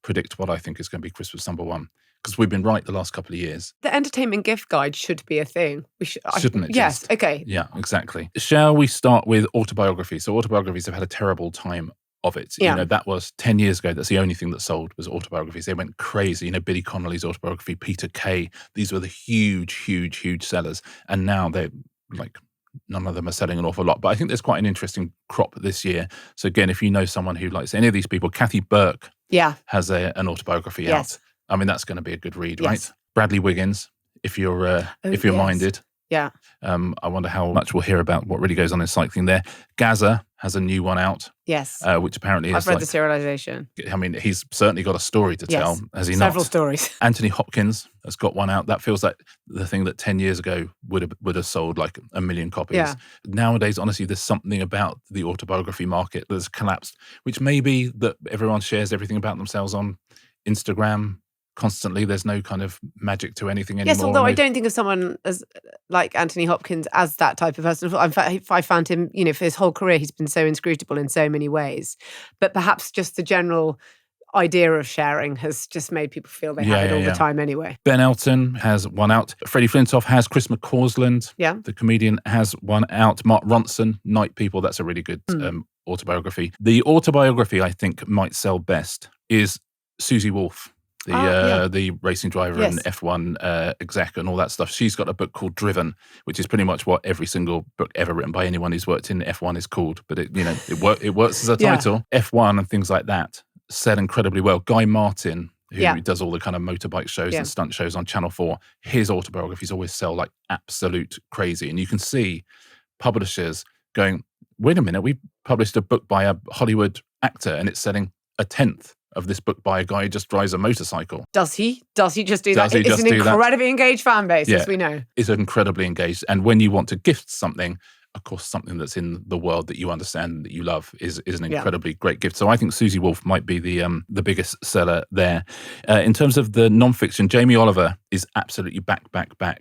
predict what I think is going to be Christmas number one, because we've been right the last couple of years. The entertainment gift guide should be a thing. Shouldn't it? Yes, okay. Yeah, exactly. Shall we start with autobiography? So autobiographies have had a terrible time of it. Yeah. That was 10 years ago. That's the only thing that sold was autobiographies. They went crazy. Billy Connolly's autobiography, Peter Kay. These were the huge, huge, huge sellers. And now they're like, none of them are selling an awful lot. But I think there's quite an interesting crop this year. So again, if you know someone who likes any of these people, Kathy Burke has an autobiography out. I mean, that's going to be a good read, right? Bradley Wiggins, if you're minded. Yeah. I wonder how much we'll hear about what really goes on in cycling there. Gaza has a new one out. Yes. Which apparently is I've read the serialization. I mean, he's certainly got a story to tell, has he not? Several stories. Anthony Hopkins has got one out. That feels like the thing that 10 years ago would have sold like 1 million copies. Yeah. Nowadays, honestly, there's something about the autobiography market that's collapsed, which may be that everyone shares everything about themselves on Instagram constantly. There's no kind of magic to anything anymore. Yes, although I don't think of someone as like Anthony Hopkins as that type of person. In fact, I found him, for his whole career, he's been so inscrutable in so many ways. But perhaps just the general idea of sharing has just made people feel they have it all the time anyway. Ben Elton has one out. Freddie Flintoff has. Chris McCausland, the comedian, has one out. Mark Ronson, Night People, that's a really good autobiography. The autobiography I think might sell best is Susie Wolff. The racing driver and F1 exec and all that stuff. She's got a book called Driven, which is pretty much what every single book ever written by anyone who's worked in F1 is called. But it works as a title. F1 and things like that sell incredibly well. Guy Martin, who does all the kind of motorbike shows and stunt shows on Channel 4, his autobiographies always sell like absolute crazy. And you can see publishers going, wait a minute, we published a book by a Hollywood actor and it's selling a tenth of this book by a guy who just drives a motorcycle. Does he just do that? It's an incredibly engaged fan base, as we know. It's incredibly engaged. And when you want to gift something, of course, something that's in the world that you understand, that you love, is an incredibly great gift. So I think Susie Wolff might be the biggest seller there. In terms of the nonfiction, Jamie Oliver is absolutely back.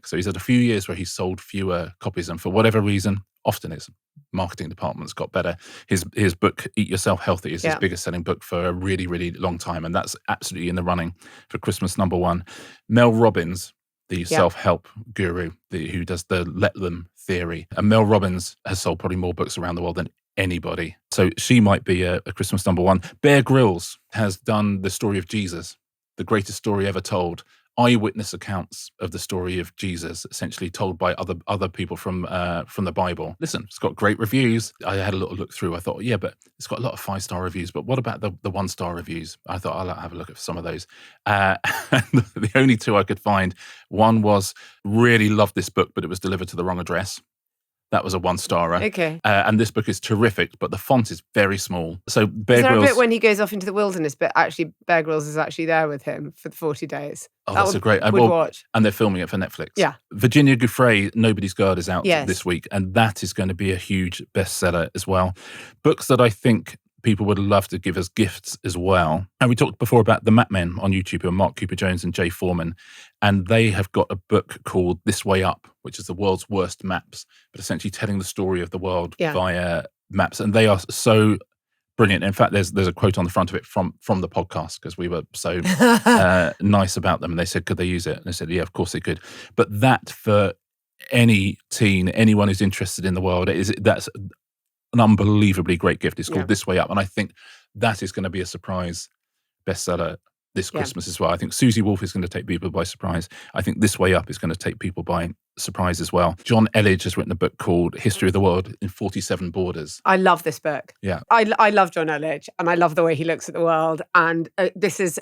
So he's had a few years where he's sold fewer copies, and for whatever reason, often his marketing department's got better. His book, Eat Yourself Healthy, is his biggest selling book for a really, really long time. And that's absolutely in the running for Christmas number one. Mel Robbins, the self-help guru who does the Let Them theory. And Mel Robbins has sold probably more books around the world than anybody. So she might be a Christmas number one. Bear Grylls has done the story of Jesus, the greatest story ever told. Eyewitness accounts of the story of Jesus, essentially told by other people from the Bible. Listen, it's got great reviews. I had a little look through. I thought, yeah, but it's got a lot of 5-star reviews. But what about the 1-star reviews? I thought I'll have a look at some of those. And the only 2 I could find, one was really loved this book, but it was delivered to the wrong address. That was a 1-starer. Okay. And this book is terrific, but the font is very small. So Bear Grylls... Is there a bit when he goes off into the wilderness, but actually Bear Grylls is actually there with him for the 40 days? Oh, that's a great... We'd watch. And they're filming it for Netflix. Yeah. Virginia Giuffre, Nobody's Guard is out this week, and that is going to be a huge bestseller as well. Books that I think people would love to give as gifts as well. And we talked before about the Map Men on YouTube, who are Mark Cooper-Jones and Jay Foreman, and they have got a book called This Way Up, which is the world's worst maps, but essentially telling the story of the world via maps. And they are so brilliant. In fact, there's a quote on the front of it from the podcast, because we were so nice about them. And they said, could they use it? And they said, yeah, of course they could. But that, for any teen, anyone who's interested in the world, that's an unbelievably great gift. It's called This Way Up. And I think that is going to be a surprise bestseller this Christmas as well. I think Susie Wolf is going to take people by surprise. I think This Way Up is going to take people by surprise as well. John Elledge has written a book called History of the World in 47 Borders. I love this book. Yeah. I love John Elledge, and I love the way he looks at the world. And this is,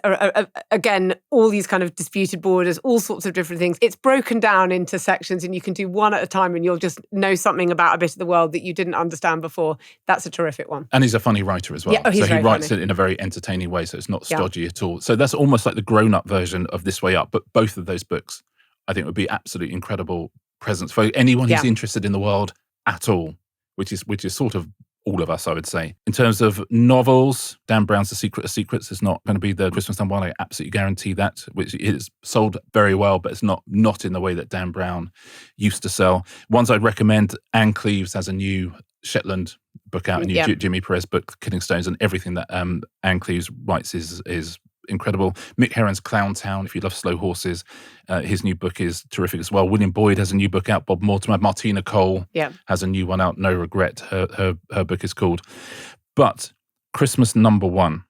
again, all these kind of disputed borders, all sorts of different things. It's broken down into sections, and you can do one at a time, and you'll just know something about a bit of the world that you didn't understand before. That's a terrific one. And he's a funny writer as well. Yeah, so he writes it in a very entertaining way, so it's not stodgy at all. So that's almost like the grown-up version of This Way Up. But both of those books, I think, would be absolutely incredible presents for anyone who's interested in the world at all, which is sort of all of us, I would say. In terms of novels, Dan Brown's The Secret of Secrets is not going to be the Christmas number one. I absolutely guarantee that, which is sold very well, but it's not in the way that Dan Brown used to sell. Ones I'd recommend, Anne Cleeves has a new Shetland book out, a new Jimmy Perez book, Killing Stones, and everything that Anne Cleeves writes is incredible. Mick Herron's Clowntown, if you love slow horses, his new book is terrific as well. William Boyd has a new book out. Bob Mortimer, Martina Cole has a new one out. No Regret, her book is called. But Christmas number one,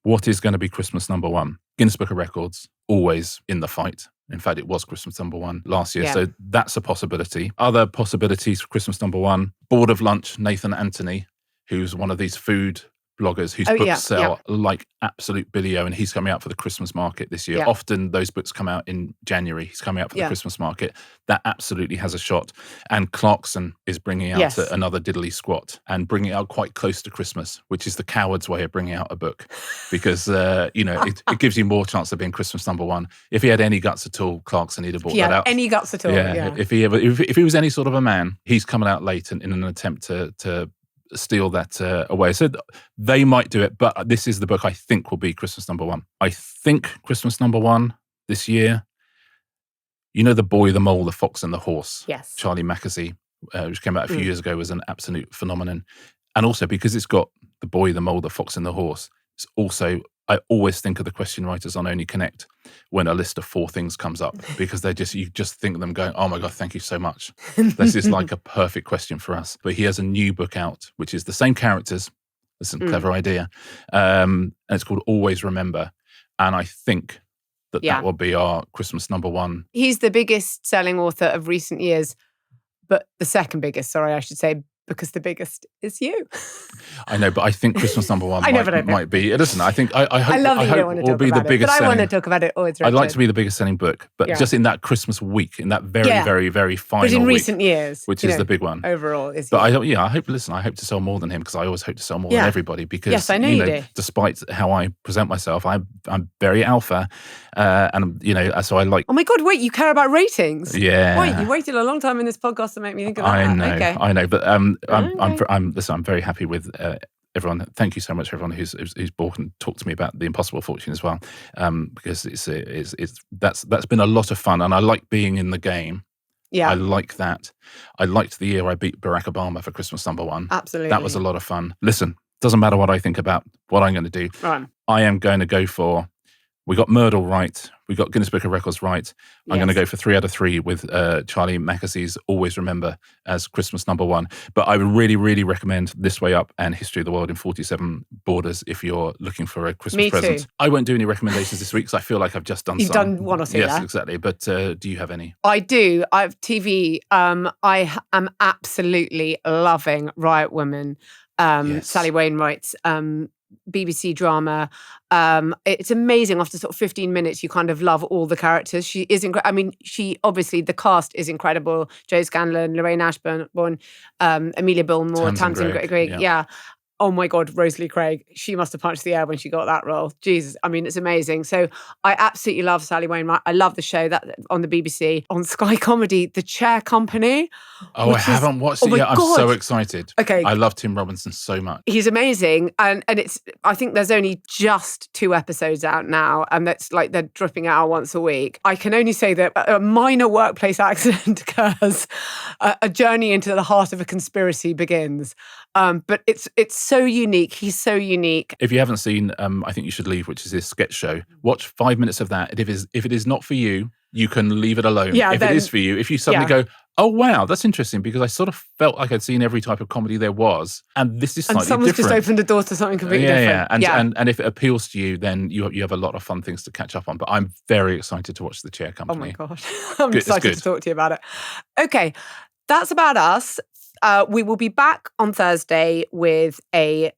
what is going to be Christmas number one? Guinness Book of Records, always in the fight. In fact, it was Christmas number one last year. So that's a possibility. Other possibilities for Christmas number one, Board of Lunch, Nathan Anthony, who's one of these food bloggers whose books sell like absolute billio, and he's coming out for the Christmas market this year. Often those books come out in January. He's coming out for the Christmas market. That absolutely has a shot. And Clarkson is bringing out another diddly squat, and bringing it out quite close to Christmas, which is the coward's way of bringing out a book, because it gives you more chance of being Christmas number one. If he had any guts at all, Clarkson, he'd have bought that out. Any guts at all. If he was any sort of a man, he's coming out late in an attempt to steal that away. So they might do it, but this is the book I think will be Christmas number one. I think Christmas number one this year, The Boy, the Mole, the Fox and the Horse. Yes. Charlie Mackesy, which came out a few years ago, was an absolute phenomenon. And also because it's got The Boy, the Mole, the Fox and the Horse, it's also, I always think of the question writers on Only Connect when a list of 4 things comes up, because you just think of them going, oh my God, thank you so much. This is like a perfect question for us. But he has a new book out, which is the same characters. That's a clever idea. And it's called Always Remember. And I think that will be our Christmas number one. He's the biggest selling author of recent years, but the second biggest, I should say, because the biggest is you. I know, but I think Christmas number one might be. Listen, I think I hope it will be the biggest. But I want to talk about it always. I'd like to be the biggest selling book, but just in that Christmas week, in that very, very, very final week. But in recent years, which is the big one overall. But I hope. Listen, I hope to sell more than him, because I always hope to sell more than everybody. Because yes, I know you do. Despite how I present myself, I'm very alpha, and so I like. Oh my God! Wait, you care about ratings? Yeah. Wait, you waited a long time in this podcast to make me think about that. I know, but I'm very happy with everyone. Thank you so much for everyone who's bought and talked to me about The Impossible Fortune as well, because that's been a lot of fun, and I like being in the game. Yeah, I like that. I liked the year I beat Barack Obama for Christmas number one. Absolutely, that was a lot of fun. Listen, doesn't matter what I think about what I'm going to do. Right. I am going to go for We got Myrtle right. We got Guinness Book of Records right. I'm going to Yes. go for 3 out of 3 with Charlie Mackessy's Always Remember as Christmas #1. But I would really, really recommend This Way Up and History of the World in 47 Borders if you're looking for a Christmas Me present. too. I won't do any recommendations this week because I feel like I've just done You've some. done one or two Yes, there. exactly. But do you have any? I do. I have TV. I am absolutely loving Riot Woman, Yes. Sally Wainwright's BBC drama. It's amazing. After sort of 15 minutes, you kind of love all the characters. She is incredible. I mean, she obviously, the cast is incredible. Joe Scanlon, Lorraine Ashburn, Amelia Billmore, Tamsin Tamsin Greig, Greig. Yeah. Oh my God, Rosalie Craig. She must have punched the air when she got that role. Jesus. I mean, it's amazing. So I absolutely love Sally Wainwright. I love the show that on the BBC. On Sky Comedy, The Chair Company. Oh, I haven't watched it yet. I'm so excited. Okay. I love Tim Robinson so much. He's amazing. And it's, I think there's only just 2 episodes out now. And that's like, they're dripping out once a week. I can only say that a minor workplace accident occurs. A journey into the heart of a conspiracy begins. But it's so unique. He's so unique. If you haven't seen I Think You Should Leave, which is this sketch show, watch 5 minutes of that. If it is not for you, you can leave it alone. Yeah, if it is for you, if you suddenly go, oh wow, that's interesting, because I sort of felt like I'd seen every type of comedy there was, and this is slightly and someone's different. just opened a door to something completely different. And if it appeals to you, then you have a lot of fun things to catch up on. But I'm very excited to watch The Chair Company. Oh my God. I'm excited to talk to you about it. Okay, that's about us. We will be back on Thursday with a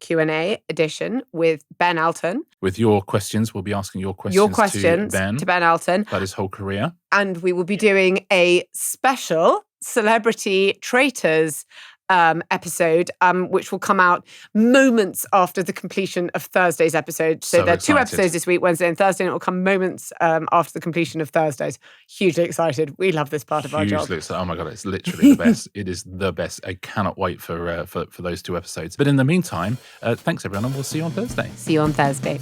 Q&A edition with Ben Elton. With your questions, we'll be asking your questions to Ben Elton about his whole career. And we will be doing a special Celebrity Traitors episode, which will come out moments after the completion of Thursday's episode. So there are 2 episodes this week, Wednesday and Thursday, and it will come moments after the completion of Thursday's. Hugely excited. We love this part of our job. Oh my God, it's literally the best. It is the best. I cannot wait for those 2 episodes. But in the meantime, thanks everyone, and we'll see you on Thursday. See you on Thursday.